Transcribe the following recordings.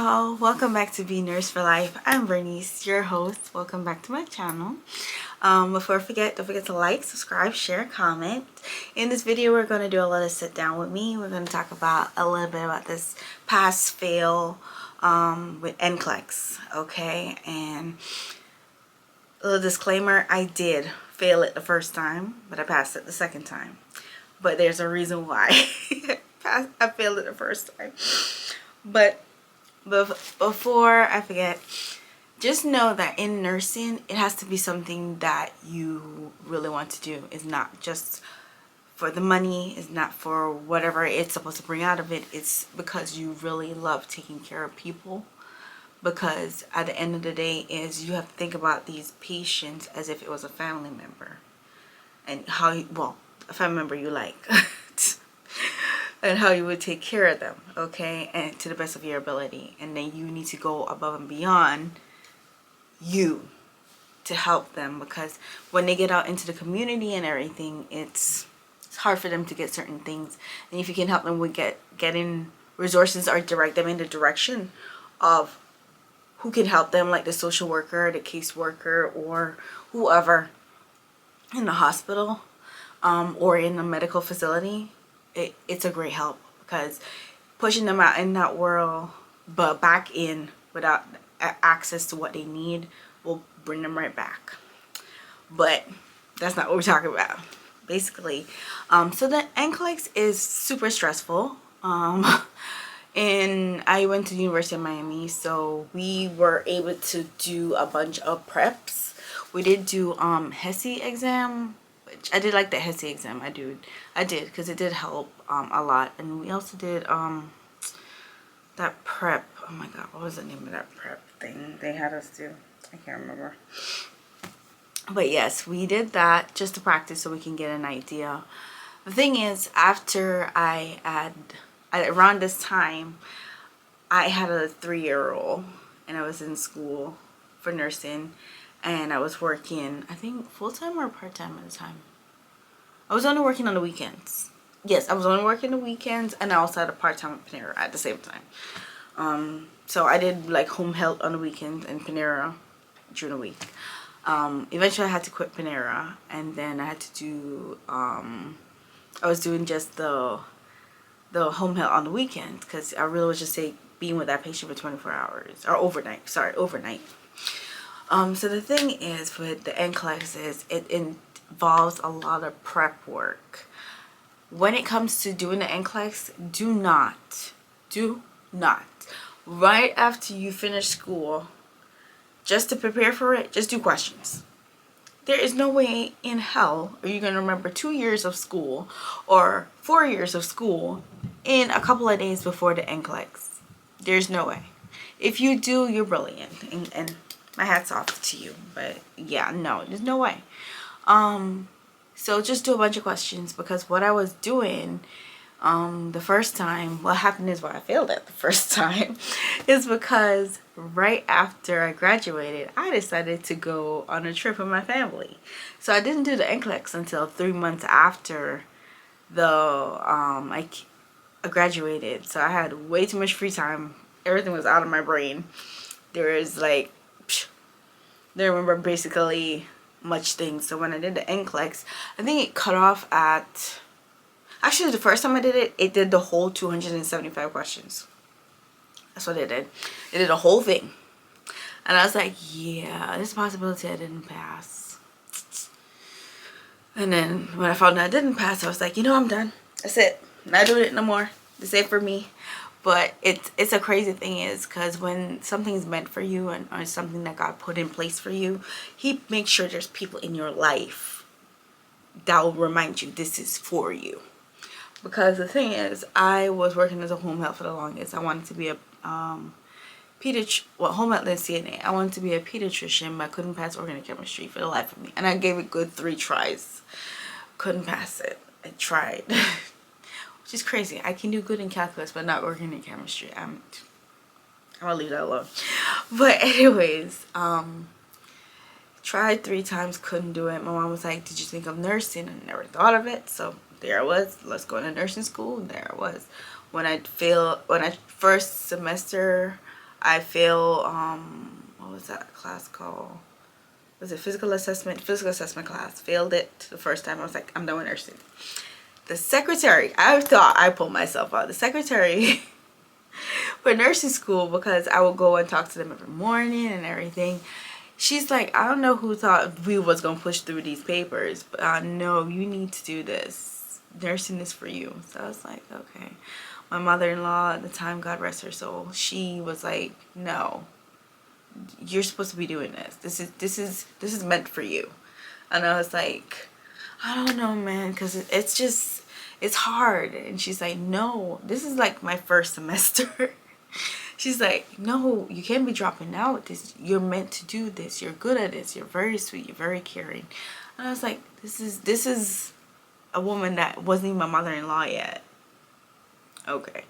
y'all, welcome back to Be Nurse for Life. I'm Bernice, your host. Welcome back to my channel. Before I forget, don't forget to like, subscribe, share, comment. In this video we're going to do a little sit down with me. We're going to talk about a little bit about this pass fail with NCLEX, okay? And a little disclaimer, I did fail it the first time, but I passed it the second time. But there's a reason why I failed it the first time. But before I forget, just know that in nursing, it has to be something that you really want to do. It's not just for the money. It's not for whatever it's supposed to bring out of it. It's because you really love taking care of people. Because at the end of the day is you have to think about these patients as if it was a family member. And how you, well, a family member you like. And how you would take care of them, okay, and to the best of your ability. And then you need to go above and beyond you to help them, because when they get out into the community and everything, it's hard for them to get certain things. And if you can help them with getting resources or direct them in the direction of who can help them, like the social worker, the caseworker, or whoever in the hospital or in a medical facility, it's a great help, because pushing them out in that world but back in without access to what they need will bring them right back. But that's not what we're talking about basically. So the NCLEX is super stressful, and I went to the University of Miami, so we were able to do a bunch of preps. We did do HESI exam. I did like the HESI exam. I did because it did help a lot. And we also did that prep. Oh my god, what was the name of that prep thing they had us do? I can't remember. But yes, we did that just to practice so we can get an idea. The thing is, after around this time, I had a 3-year-old and I was in school for nursing. And I was working, I think, full-time or part-time at the time. I was only working on the weekends. Yes, I was only working the weekends, and I also had a part-time at Panera at the same time. So I did like home health on the weekends and Panera during the week. Eventually I had to quit Panera, and then I had to do, I was doing just the home health on the weekends, because I really was just being with that patient for 24 hours, or overnight. So the thing is with the NCLEX is it involves a lot of prep work. When it comes to doing the NCLEX, do not, right after you finish school, just to prepare for it, just do questions. There is no way in hell are you going to remember 2 years of school or 4 years of school in a couple of days before the NCLEX. There's no way. If you do, you're brilliant, and my hat's off to you. But yeah, no, there's no way. So just do a bunch of questions, because what I was doing the first time, what happened is why I failed it the first time is because right after I graduated, I decided to go on a trip with my family. So I didn't do the NCLEX until 3 months after I graduated. So I had way too much free time. Everything was out of my brain. There was like, I don't remember basically much things. So when I did the NCLEX, I think it cut off at, actually the first time I did it, it did the whole 275 questions. That's what it did. It did a whole thing. And I was like, yeah, there's a possibility I didn't pass. And then when I found out I didn't pass, I was like, you know, I'm done. That's it. Not doing it no more. That's it for me. But it's a crazy thing is, because when something's meant for you or something that God put in place for you, he makes sure there's people in your life that will remind you this is for you. Because the thing is, I was working as a home health for the longest. I wanted to be a home health and CNA. I wanted to be a pediatrician, but I couldn't pass organic chemistry for the life of me. And I gave it good 3 tries. Couldn't pass it. I tried. Which is crazy. I can do good in calculus, but not organic chemistry. I'm gonna leave that alone. But anyways, tried 3 times, couldn't do it. My mom was like, did you think of nursing? I never thought of it. So there I was. Let's go to nursing school. And there I was. When I first semester I failed, what was that class called? Was it physical assessment? Physical assessment class. Failed it the first time. I was like, I'm done with nursing. The secretary, I thought I pulled myself out. The secretary for nursing school, because I would go and talk to them every morning and everything. She's like, I don't know who thought we was going to push through these papers, but no, you need to do this. Nursing is for you. So I was like, okay. My mother-in-law at the time, God rest her soul, she was like, no, you're supposed to be doing this. This is meant for you. And I was like, I don't know, man, because it's just, it's hard. And she's like, no, this is like my first semester. She's like, no, you can't be dropping out. This, you're meant to do this. You're good at this. You're very sweet. You're very caring. And I was like, this is a woman that wasn't even my mother-in-law yet. Okay.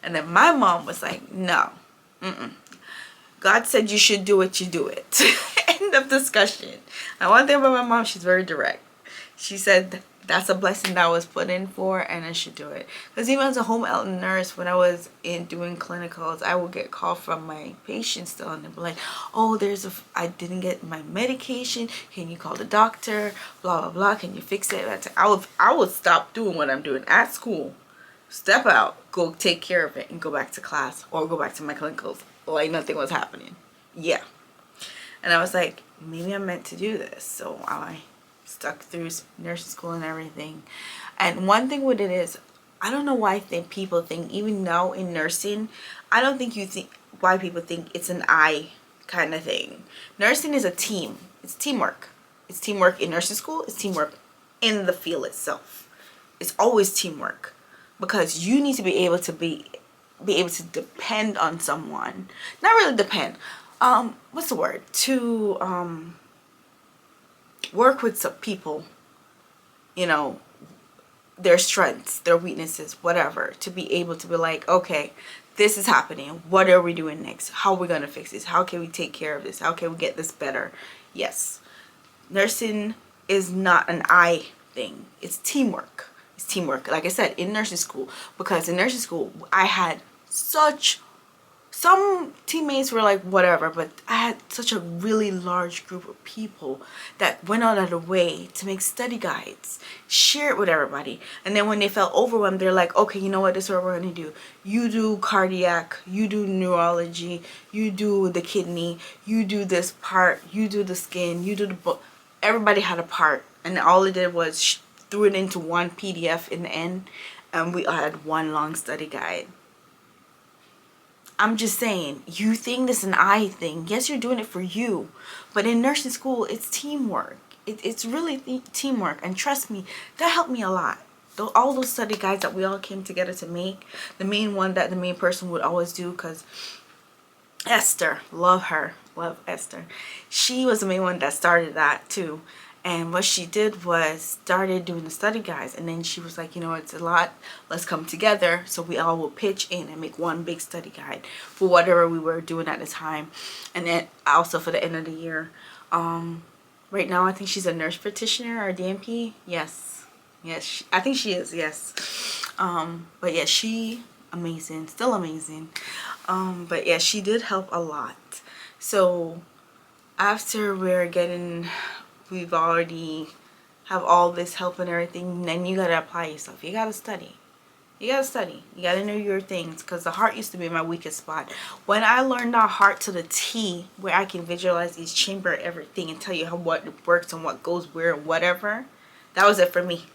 And then my mom was like, no, God said you should do it, you do it. End of discussion. And one thing about my mom, she's very direct. She said that's a blessing that I was put in for, and I should do it. Because even as a home health nurse, when I was in doing clinicals, I would get called from my patients still, and they'd be like, oh, I didn't get my medication. Can you call the doctor? Blah, blah, blah. Can you fix it? I would stop doing what I'm doing at school, step out, go take care of it, and go back to class or go back to my clinicals like nothing was happening. Yeah. And I was like, maybe I'm meant to do this. So I stuck through nursing school and everything. And one thing with it is, I don't know why people think, even now in nursing, I don't think why people think it's an I kind of thing. Nursing is a team. It's teamwork. It's teamwork in nursing school. It's teamwork in the field itself. It's always teamwork, because you need to be able to depend on someone. Not really depend. What's the word? To work with some people, you know, their strengths, their weaknesses, whatever, to be able to be like, okay, this is happening. What are we doing next? How are we going to fix this? How can we take care of this? How can we get this better? Yes. Nursing is not an I thing. It's teamwork. It's teamwork. Like I said, in nursing school, because in nursing school, I had some teammates were like whatever, but I had such a really large group of people that went out of their way to make study guides, share it with everybody. And then when they felt overwhelmed, they're like, okay, you know what, this is what we're going to do. You do cardiac, you do neurology, you do the kidney, you do this part, you do the skin, you do the book. Everybody had a part, and all it did was threw it into one PDF in the end, and we had one long study guide. I'm just saying, you think this is an I thing. Yes, you're doing it for you. But in nursing school, it's teamwork. It's really teamwork. And trust me, that helped me a lot. All those study guides that we all came together to make. The main one that the main person would always do, because Esther, love her. Love Esther. She was the main one that started that too. And what she did was started doing the study guides, and then she was like, you know, it's a lot, let's come together so we all will pitch in and make one big study guide for whatever we were doing at the time. And then also for the end of the year, right now I think she's a nurse practitioner or DNP. Yes, I think she is. Yes. But yeah, she amazing, still amazing. But yeah, she did help a lot. So after we've already have all this help and everything, then you gotta apply yourself. You gotta study. You gotta know your things, because the heart used to be my weakest spot. When I learned that heart to the T, where I can visualize each chamber, everything, and tell you what works and what goes where and whatever, that was it for me.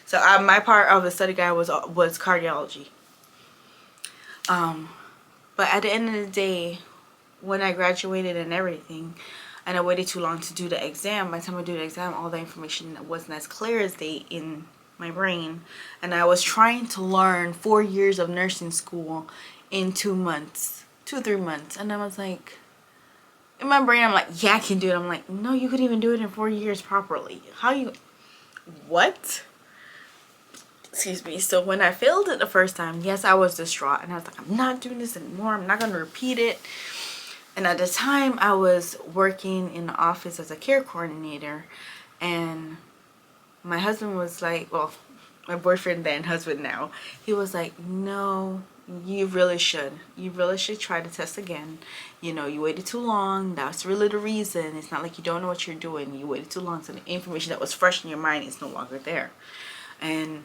So my part of the study guide was cardiology. But at the end of the day, when I graduated and everything, and I waited too long to do the exam, by the time I do the exam, all the information wasn't as clear as in my brain. And I was trying to learn 4 years of nursing school in 2 months, 3 months. And I was like, in my brain, I'm like, yeah, I can do it. I'm like, no, you could even do it in 4 years properly. What? Excuse me. So when I failed it the first time, yes, I was distraught. And I was like, I'm not doing this anymore. I'm not going to repeat it. And at the time, I was working in the office as a care coordinator, and my husband was like, well, my boyfriend then, husband now, he was like, no, you really should. You really should try to test again. You know, you waited too long. That's really the reason. It's not like you don't know what you're doing. You waited too long, so the information that was fresh in your mind is no longer there. And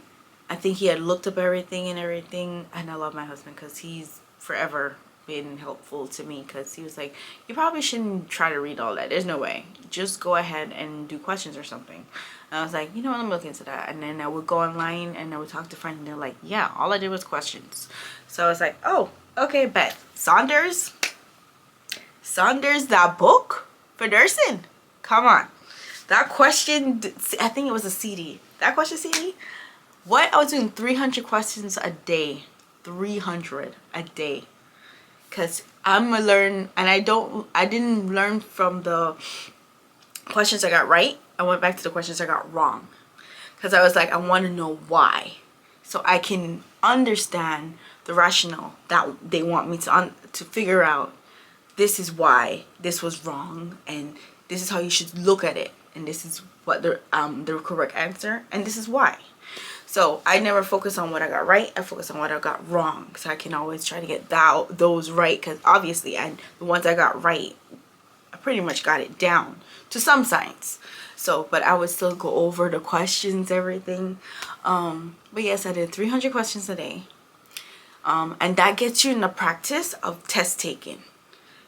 I think he had looked up everything, and I love my husband because he's forever been helpful to me, because he was like, you probably shouldn't try to read all that. There's no way. Just go ahead and do questions or something. And I was like, you know what, let me look into that. And then I would go online and I would talk to friends, and they're like, yeah, all I did was questions. So I was like, oh, okay, bet. Saunders, that book for nursing. Come on. That question, I think it was a CD. That question CD? What? I was doing 300 questions a day. 300 a day. Because I'm going to learn, and I didn't learn from the questions I got right. I went back to the questions I got wrong. Because I was like, I want to know why. So I can understand the rationale that they want me to figure out. This is why this was wrong, and this is how you should look at it, and this is what the correct answer, and this is why. So I never focus on what I got right. I focus on what I got wrong, so I can always try to get those right, because obviously the ones I got right, I pretty much got it down to some science. So, but I would still go over the questions, everything. But yes, I did 300 questions a day, and that gets you in the practice of test taking.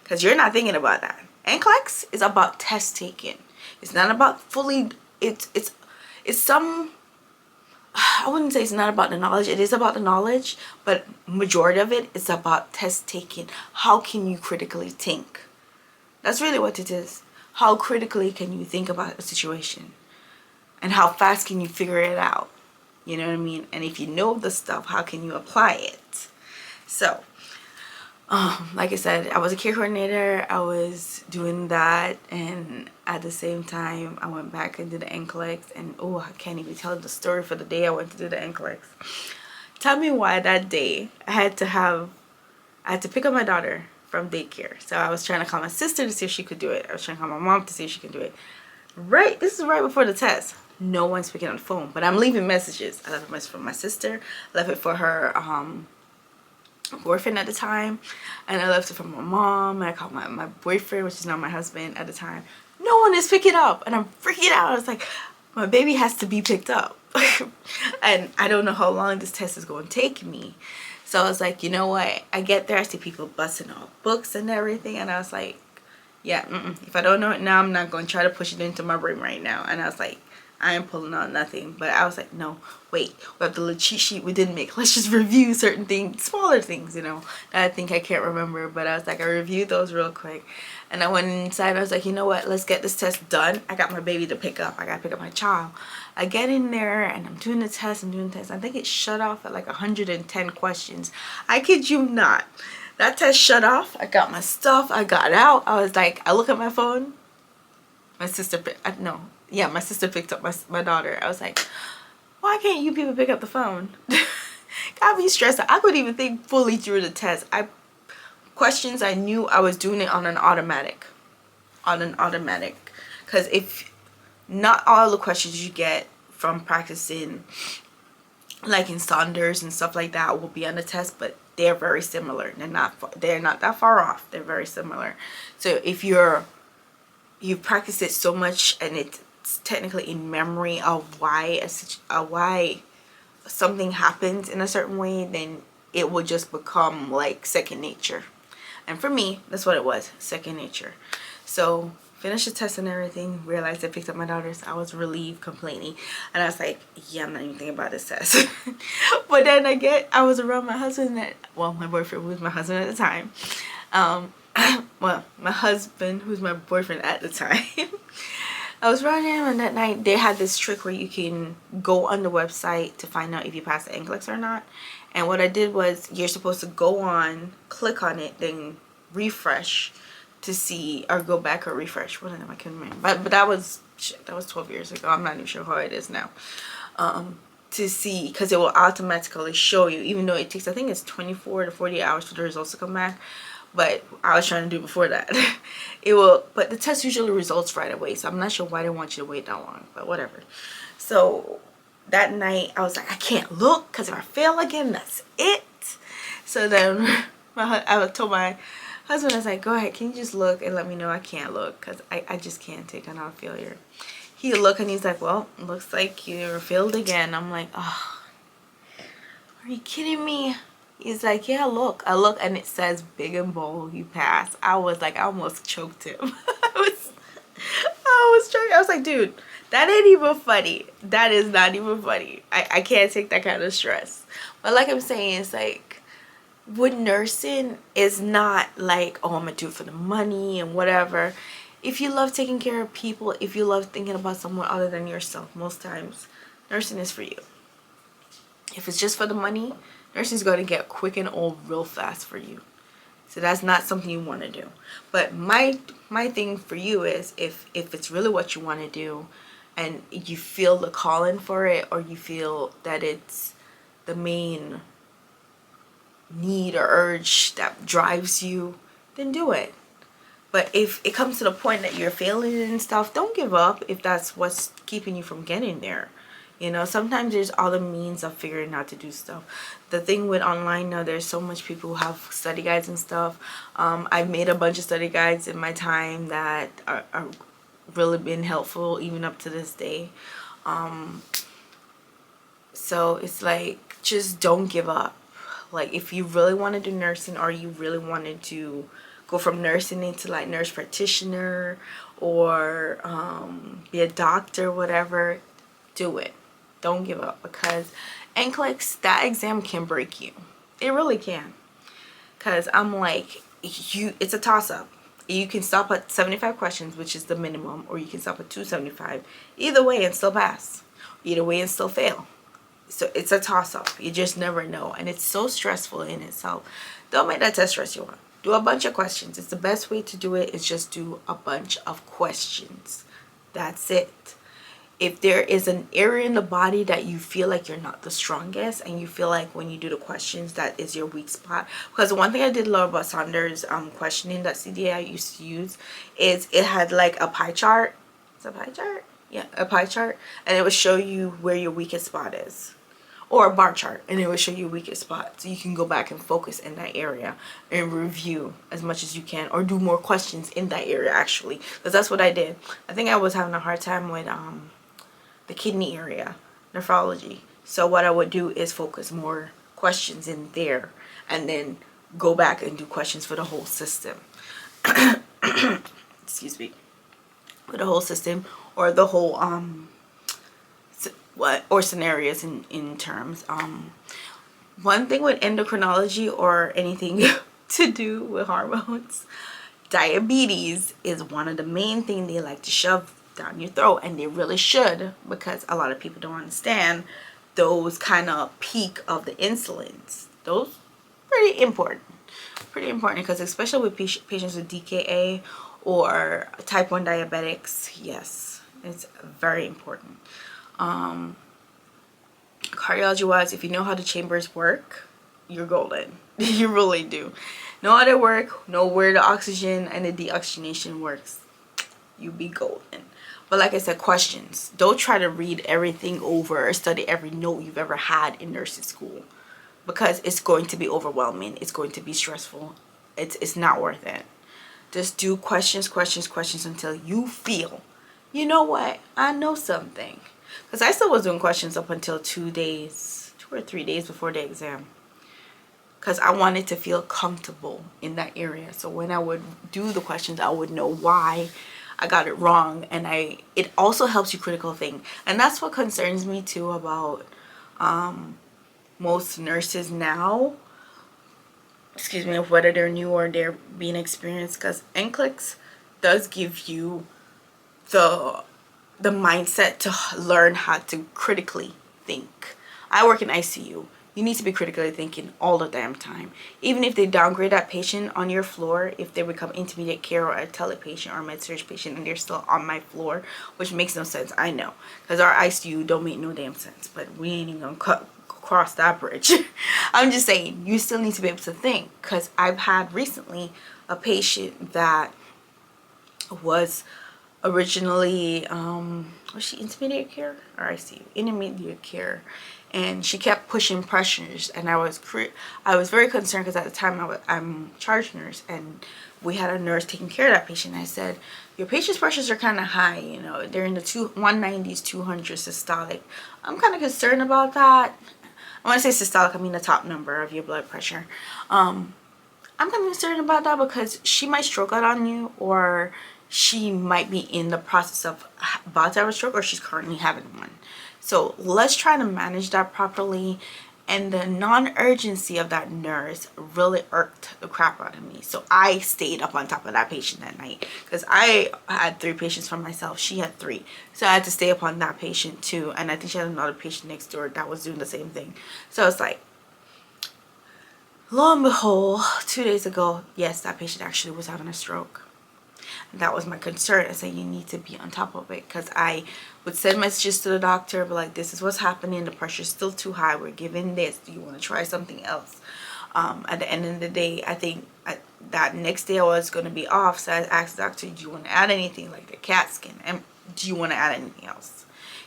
Because you're not thinking about that. NCLEX is about test taking. It's not about fully, it's some, I wouldn't say it's not about the knowledge. It is about the knowledge, but majority of it is about test taking. How can you critically think? That's really what it is. How critically can you think about a situation? And how fast can you figure it out? You know what I mean? And if you know the stuff, how can you apply it? So, like I said, I was a care coordinator. I was doing that, and at the same time I went back and did the NCLEX, and oh, I can't even tell the story for the day I went to do the NCLEX. Tell me why that day I had to pick up my daughter from daycare. So I was trying to call my sister to see if she could do it. I was trying to call my mom to see if she could do it. Right, this is right before the test. No one's picking up the phone, but I'm leaving messages. I left a message for my sister, left it for her boyfriend at the time, and I left it for my mom, and I called my boyfriend, which is now my husband at the time. No one is picking up, and I'm freaking out. I was like, my baby has to be picked up. And I don't know how long this test is going to take me. So I was like, you know what, I get there, I see people busting out books and everything, and I was like, yeah, if I don't know it now, I'm not going to try to push it into my brain right now. And I was like, I am pulling on nothing. But I was like, no, wait, we have the little cheat sheet we didn't make. Let's just review certain things, smaller things, you know, that I think I can't remember. But I was like, I reviewed those real quick. And I went inside. I was like, you know what, let's get this test done. I got my baby to pick up. I got to pick up my child. I get in there and I'm doing the test. I think it shut off at like 110 questions. I kid you not. That test shut off. I got my stuff. I got out. I was like, I look at my phone. My sister picked up my daughter. I was like, why can't you people pick up the phone? Got me stressed out. I couldn't even think fully through the test. Questions, I knew I was doing it on an automatic. Because if not all the questions you get from practicing, like in Saunders and stuff like that, will be on the test, but they're very similar. They're not that far off. They're very similar. So if you've practiced it so much and it's technically in memory of why something happens in a certain way, then it will just become like second nature. And for me, that's what it was, second nature. So finished the test and everything, realized I picked up my daughters. I was relieved completely, and I was like, yeah, I'm not even thinking about this test. But then I was around my husband, my boyfriend, who was my husband at the time, well, my husband, who's my boyfriend at the time. I was around him, and that night they had this trick where you can go on the website to find out if you passed the NCLEX or not. And what I did was, you're supposed to go on, click on it, then refresh to see, or go back or refresh. One of them, I can't remember. But that was 12 years ago. I'm not even sure how it is now. To see, because it will automatically show you, even though it takes, I think it's 24 to 48 hours for the results to come back. But I was trying to do before that. But the test usually results right away. So I'm not sure why they want you to wait that long, but whatever. So that night I was like, I can't look, because if I fail again, that's it. So then I told my husband, I was like, go ahead, can you just look and let me know? I can't look because I just can't take another failure. He looked and he's like, well, looks like you're failed again. I'm like, oh, are you kidding me? He's like, yeah, look. I look and it says big and bold, you passed. I was like, I almost choked him. I was trying. I was like, dude, that ain't even funny. That is not even funny. I can't take that kind of stress. But like I'm saying, it's like, with nursing, is not like, oh, I'm gonna do it for the money and whatever. If you love taking care of people, if you love thinking about someone other than yourself, most times nursing is for you. If it's just for the money, nursing is going to get quick and old real fast for you. So that's not something you want to do. But my thing for you is, if it's really what you want to do and you feel the calling for it, or you feel that it's the main need or urge that drives you, then do it. But if it comes to the point that you're failing and stuff, don't give up if that's what's keeping you from getting there. You know, sometimes there's other means of figuring out to do stuff. The thing with online now, there's so much people who have study guides and stuff. I've made a bunch of study guides in my time that are really been helpful even up to this day. So it's like, just don't give up. Like, if you really want to do nursing, or you really wanted to go from nursing into like nurse practitioner, or be a doctor, whatever, do it. Don't give up, because NCLEX, that exam can break you. It really can. Because I'm like, it's a toss-up. You can stop at 75 questions, which is the minimum, or you can stop at 275. Either way and still pass. Either way and still fail. So it's a toss-up. You just never know. And it's so stressful in itself. Don't make that test stress you out. Do a bunch of questions. It's the best way to do it, is just do a bunch of questions. That's it. If there is an area in the body that you feel like you're not the strongest, and you feel like when you do the questions that is your weak spot, because one thing I did love about Saunders questioning that CDA I used to use is it had like a pie chart. Is it a pie chart? Yeah, a pie chart, and it would show you where your weakest spot is. Or a bar chart, and it will show you weakest spot, so you can go back and focus in that area and review as much as you can, or do more questions in that area, actually, because that's what I did. I think I was having a hard time with the kidney area, nephrology, so what I would do is focus more questions in there, and then go back and do questions for the whole system. Excuse me. For the whole system, or the whole or scenarios in terms. One thing with endocrinology, or anything to do with hormones, diabetes is one of the main things they like to shove down your throat, and they really should, because a lot of people don't understand those kind of peak of the insulins. Those pretty important, because especially with patients with DKA or type 1 diabetics, yes, it's very important. Cardiology wise, if you know how the chambers work, you're golden. You really do. Know how they work, know where the oxygen and the deoxygenation works, you be golden. But like I said, questions. Don't try to read everything over or study every note you've ever had in nursing school, because it's going to be overwhelming. It's going to be stressful. It's not worth it. Just do questions until you feel, you know what, I know something. Because I still was doing questions up until 2 or 3 days before the exam, because I wanted to feel comfortable in that area. So when I would do the questions, I would know why I got it wrong, and it also helps you critical think. And that's what concerns me too about most nurses now, excuse me, whether they're new or they're being experienced, because NCLEX does give you the mindset to learn how to critically think. I work in ICU. You need to be critically thinking all the damn time. Even if they downgrade that patient on your floor, if they become intermediate care or a tele patient or a med-surg patient, and they're still on my floor, which makes no sense, I know, because our ICU don't make no damn sense, but we ain't even gonna cross that bridge. I'm just saying, you still need to be able to think, because I've had recently a patient that was originally, was she intermediate care or ICU? Intermediate care. And she kept pushing pressures, and I was very concerned because at the time I'm charge nurse, and we had a nurse taking care of that patient. I said, your patient's pressures are kind of high, you know, they're in the 190s, 200 systolic. I'm kind of concerned about that. When I say systolic, I mean the top number of your blood pressure. I'm kind of concerned about that because she might stroke out on you, or she might be in the process of about to have a stroke, or she's currently having one. So let's try to manage that properly. And the non-urgency of that nurse really irked the crap out of me. So I stayed up on top of that patient that night because I had 3 patients for myself. She had 3. So I had to stay up on that patient too. And I think she had another patient next door that was doing the same thing. So it's like, lo and behold, 2 days ago, yes, that patient actually was having a stroke. That was my concern. I said, you need to be on top of it, because I would send messages to the doctor, but like, this is what's happening, the pressure's still too high, we're giving this, do you want to try something else? At the end of the day, I think that next day I was going to be off, so I asked the doctor, do you want to add anything, like the CAT scan, and do you want to add anything else?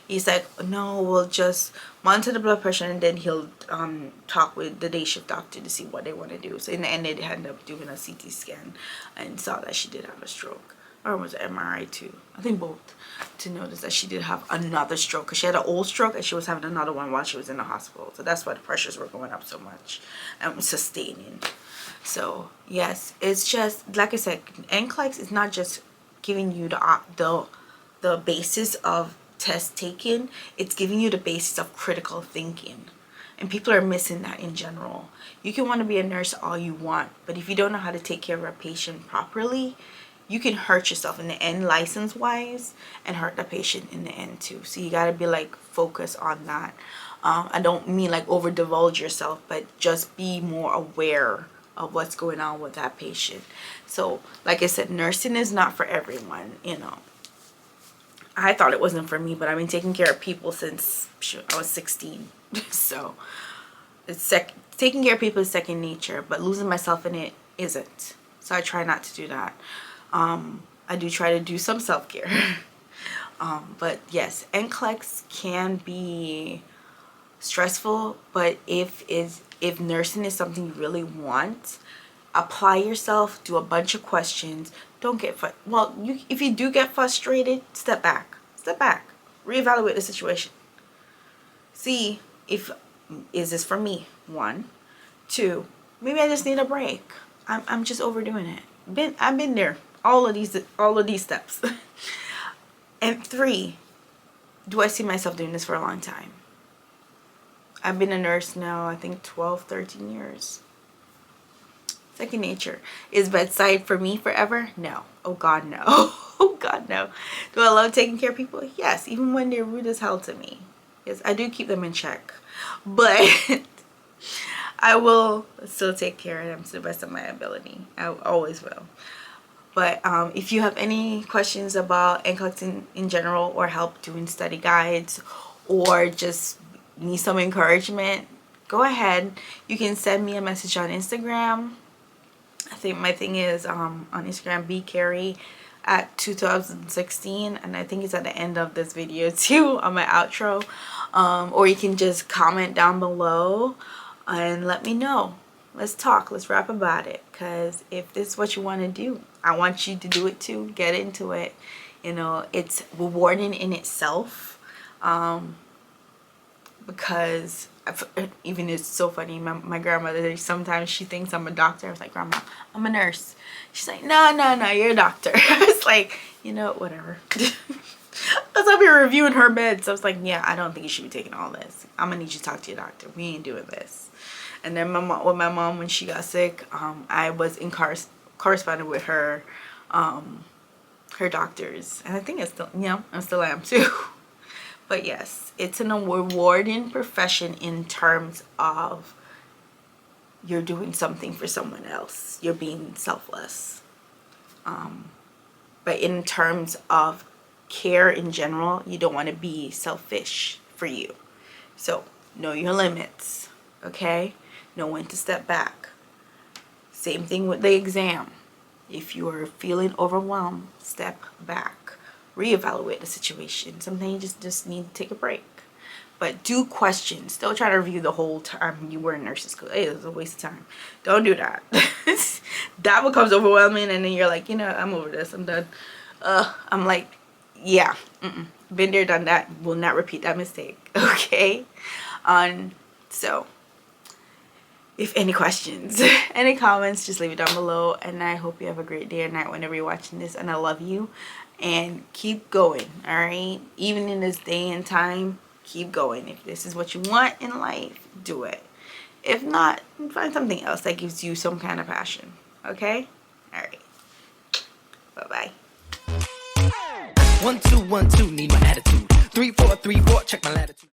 He's like, no, we'll just monitor the blood pressure, and then he'll talk with the day shift doctor to see what they want to do. So in the end, they ended up doing a CT scan and saw that she did have a stroke. Or was it MRI too? I think both. To notice that she did have another stroke, because she had an old stroke and she was having another one while she was in the hospital. So that's why the pressures were going up so much and sustaining. So yes, it's just like I said, NCLEX is not just giving you the basis of test taking, it's giving you the basis of critical thinking, and people are missing that in general. You can want to be a nurse all you want, but if you don't know how to take care of a patient properly, you can hurt yourself in the end, license wise, and hurt the patient in the end too. So you got to be like focused on that. I don't mean like over divulge yourself, but just be more aware of what's going on with that patient. So like I said, nursing is not for everyone, you know. I thought it wasn't for me, but I've been taking care of people since I was 16. So it's taking care of people is second nature, but losing myself in it isn't. So I try not to do that. I do try to do some self-care. But yes, NCLEX can be stressful, but if nursing is something you really want, apply yourself, do a bunch of questions. Don't get if you do get frustrated, step back, reevaluate the situation, see if is this for me. 1, 2, maybe I just need a break. I'm just overdoing it. I've been there, all of these steps. And 3, do I see myself doing this for a long time? I've been a nurse now, I think 12, 13 years. Second nature. Is bedside for me forever? No. Oh God, no. Oh God, no. Do I love taking care of people? Yes, even when they're rude as hell to me. Yes, I do keep them in check. But I will still take care of them to the best of my ability. I always will. But if you have any questions about NCLEX in general, or help doing study guides, or just need some encouragement, go ahead. You can send me a message on Instagram. I think my thing is on Instagram, bcarey at 2016, and I think it's at the end of this video too on my outro. Or you can just comment down below and let me know. Let's talk, let's rap about it, because if this is what you want to do, I want you to do it too. Get into it. You know, it's rewarding in itself, because even it's so funny, my grandmother, sometimes she thinks I'm a doctor. I was like, Grandma, I'm a nurse. She's like, no, you're a doctor. I was like, you know, whatever. Because I'll be reviewing her meds. So I was like, yeah, I don't think you should be taking all this. I'm gonna need you to talk to your doctor. We ain't doing this. And then my mom, when she got sick, I was in corresponding with her doctors, and I think it's still, I still am too. But yes, it's an rewarding profession in terms of you're doing something for someone else. You're being selfless. But in terms of care in general, you don't want to be selfish for you. So know your limits, okay? Know when to step back. Same thing with the exam. If you are feeling overwhelmed, step back. reevaluate the situation. Sometimes you just need to take a break. But do questions. Don't try to review the whole time you were in nursing school. It was a waste of time. Don't do that. That becomes overwhelming, and then you're like, you know, I'm over this. I'm done. I'm like, yeah. Been there, done that. Will not repeat that mistake. Okay? So, if any questions, any comments, just leave it down below. And I hope you have a great day or night whenever you're watching this. And I love you. And keep going, alright? Even in this day and time, keep going. If this is what you want in life, do it. If not, find something else that gives you some kind of passion. Okay? Alright. Bye-bye. 1 2 1 2, need my attitude. 3 4 3 4, check my latitude.